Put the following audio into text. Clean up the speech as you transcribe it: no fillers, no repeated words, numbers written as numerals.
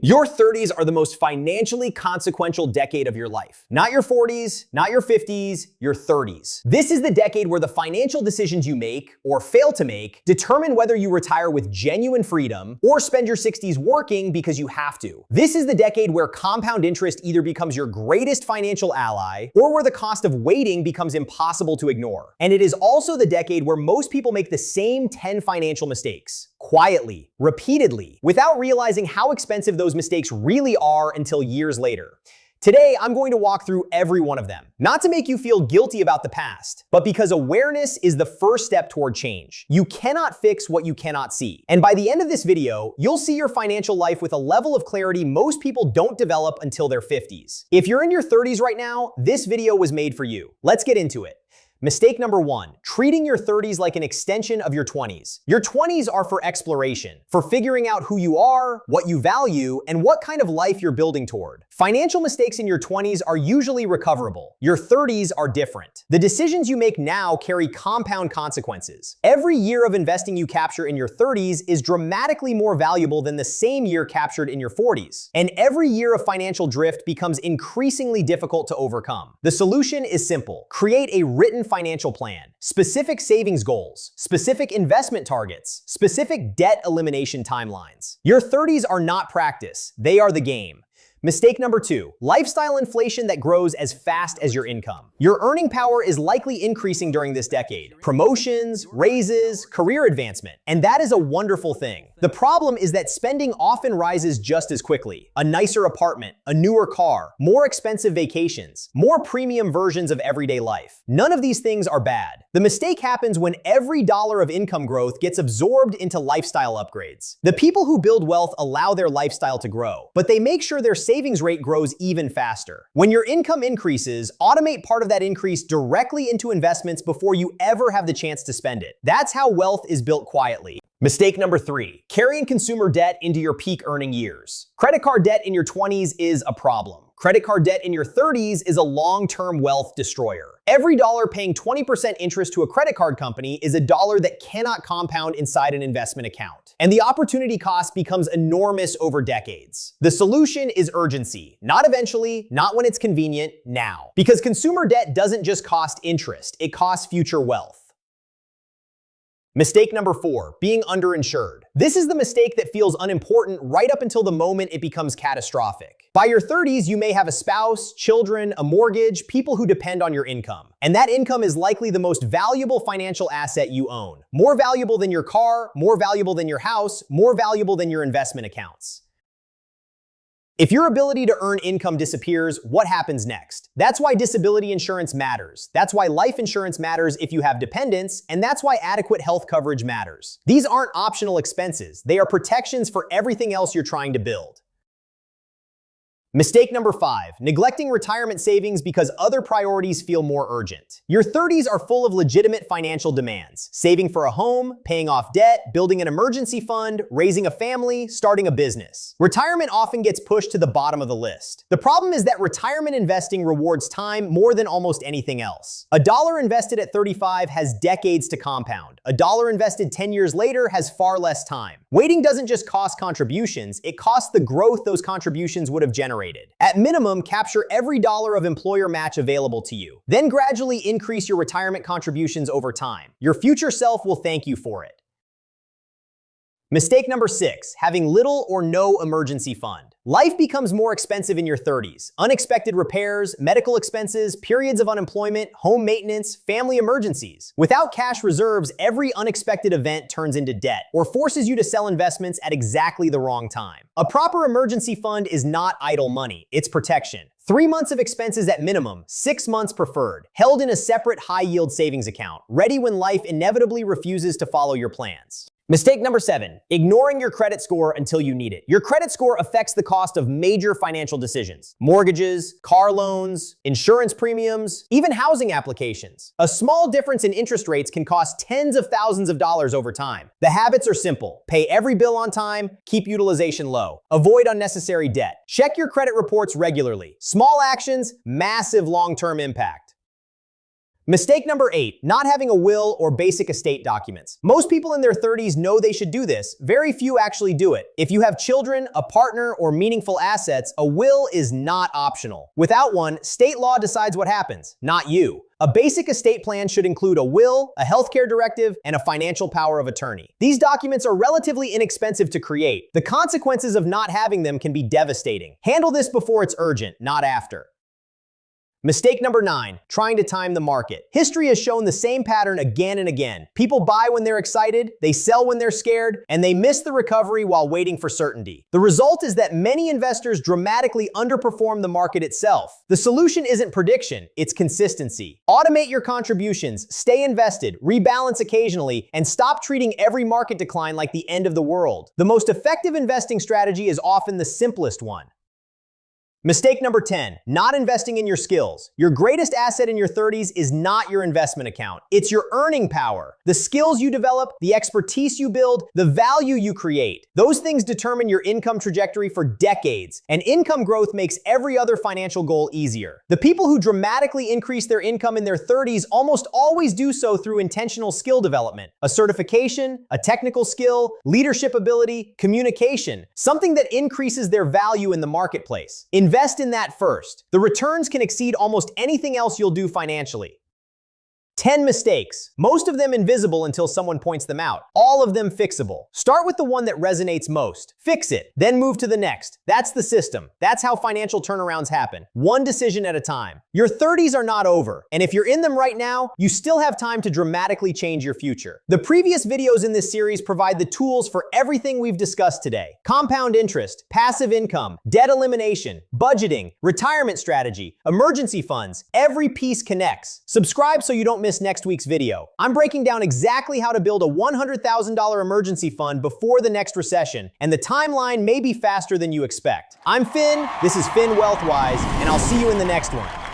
Your 30s are the most financially consequential decade of your life. Not your 40s, not your 50s, your 30s. This is the decade where the financial decisions you make, or fail to make, determine whether you retire with genuine freedom or spend your 60s working because you have to. This is the decade where compound interest either becomes your greatest financial ally, or where the cost of waiting becomes impossible to ignore. And it is also the decade where most people make the same 10 financial mistakes, quietly, repeatedly, without realizing how expensive those mistakes really are until years later. Today, I'm going to walk through every one of them, not to make you feel guilty about the past, but because awareness is the first step toward change. You cannot fix what you cannot see. And by the end of this video, you'll see your financial life with a level of clarity most people don't develop until their 50s. If you're in your 30s right now, this video was made for you. Let's get into it. Mistake number 1, treating your 30s like an extension of your 20s. Your 20s are for exploration, for figuring out who you are, what you value, and what kind of life you're building toward. Financial mistakes in your 20s are usually recoverable. Your 30s are different. The decisions you make now carry compound consequences. Every year of investing you capture in your 30s is dramatically more valuable than the same year captured in your 40s. And every year of financial drift becomes increasingly difficult to overcome. The solution is simple. Create a written financial plan, specific savings goals, specific investment targets, specific debt elimination timelines. Your 30s are not practice, they are the game. Mistake number 2, lifestyle inflation that grows as fast as your income. Your earning power is likely increasing during this decade. Promotions, raises, career advancement, and that is a wonderful thing. The problem is that spending often rises just as quickly. A nicer apartment, a newer car, more expensive vacations, more premium versions of everyday life. None of these things are bad. The mistake happens when every dollar of income growth gets absorbed into lifestyle upgrades. The people who build wealth allow their lifestyle to grow, but they make sure their savings rate grows even faster. When your income increases, automate part of that increase directly into investments before you ever have the chance to spend it. That's how wealth is built quietly. Mistake number 3, carrying consumer debt into your peak earning years. Credit card debt in your 20s is a problem. Credit card debt in your 30s is a long-term wealth destroyer. Every dollar paying 20% interest to a credit card company is a dollar that cannot compound inside an investment account. And the opportunity cost becomes enormous over decades. The solution is urgency. Not eventually, not when it's convenient, now. Because consumer debt doesn't just cost interest, it costs future wealth. Mistake number 4, being underinsured. This is the mistake that feels unimportant right up until the moment it becomes catastrophic. By your 30s, you may have a spouse, children, a mortgage, people who depend on your income. And that income is likely the most valuable financial asset you own. More valuable than your car, more valuable than your house, more valuable than your investment accounts. If your ability to earn income disappears, what happens next? That's why disability insurance matters. That's why life insurance matters if you have dependents, and that's why adequate health coverage matters. These aren't optional expenses. They are protections for everything else you're trying to build. Mistake number 5, neglecting retirement savings because other priorities feel more urgent. Your 30s are full of legitimate financial demands. Saving for a home, paying off debt, building an emergency fund, raising a family, starting a business. Retirement often gets pushed to the bottom of the list. The problem is that retirement investing rewards time more than almost anything else. A dollar invested at 35 has decades to compound. A dollar invested 10 years later has far less time. Waiting doesn't just cost contributions, it costs the growth those contributions would have generated. At minimum, capture every dollar of employer match available to you. Then gradually increase your retirement contributions over time. Your future self will thank you for it. Mistake number 6, having little or no emergency fund. Life becomes more expensive in your 30s. Unexpected repairs, medical expenses, periods of unemployment, home maintenance, family emergencies. Without cash reserves, every unexpected event turns into debt or forces you to sell investments at exactly the wrong time. A proper emergency fund is not idle money, it's protection. 3 months of expenses at minimum, 6 months preferred, held in a separate high-yield savings account, ready when life inevitably refuses to follow your plans. Mistake number 7, ignoring your credit score until you need it. Your credit score affects the cost of major financial decisions. Mortgages, car loans, insurance premiums, even housing applications. A small difference in interest rates can cost tens of thousands of dollars over time. The habits are simple. Pay every bill on time, keep utilization low, avoid unnecessary debt. Check your credit reports regularly. Small actions, massive long-term impact. Mistake number 8, not having a will or basic estate documents. Most people in their 30s know they should do this. Very few actually do it. If you have children, a partner, or meaningful assets, a will is not optional. Without one, state law decides what happens, not you. A basic estate plan should include a will, a healthcare directive, and a financial power of attorney. These documents are relatively inexpensive to create. The consequences of not having them can be devastating. Handle this before it's urgent, not after. Mistake number 9, trying to time the market. History has shown the same pattern again and again. People buy when they're excited, they sell when they're scared, and they miss the recovery while waiting for certainty. The result is that many investors dramatically underperform the market itself. The solution isn't prediction, it's consistency. Automate your contributions, stay invested, rebalance occasionally, and stop treating every market decline like the end of the world. The most effective investing strategy is often the simplest one. Mistake number 10, not investing in your skills. Your greatest asset in your 30s is not your investment account. It's your earning power. The skills you develop, the expertise you build, the value you create. Those things determine your income trajectory for decades, and income growth makes every other financial goal easier. The people who dramatically increase their income in their 30s almost always do so through intentional skill development, a certification, a technical skill, leadership ability, communication, something that increases their value in the marketplace. Invest in that first. The returns can exceed almost anything else you'll do financially. 10 mistakes, most of them invisible until someone points them out. All of them fixable. Start with the one that resonates most. Fix it, then move to the next. That's the system. That's how financial turnarounds happen. One decision at a time. Your 30s are not over, and if you're in them right now, you still have time to dramatically change your future. The previous videos in this series provide the tools for everything we've discussed today. Compound interest, passive income, debt elimination, budgeting, retirement strategy, emergency funds. Every piece connects. Subscribe so you don't miss next week's video. I'm breaking down exactly how to build a $100,000 emergency fund before the next recession, and the timeline may be faster than you expect. I'm Finn, this is Finn Wealthwise, and I'll see you in the next one.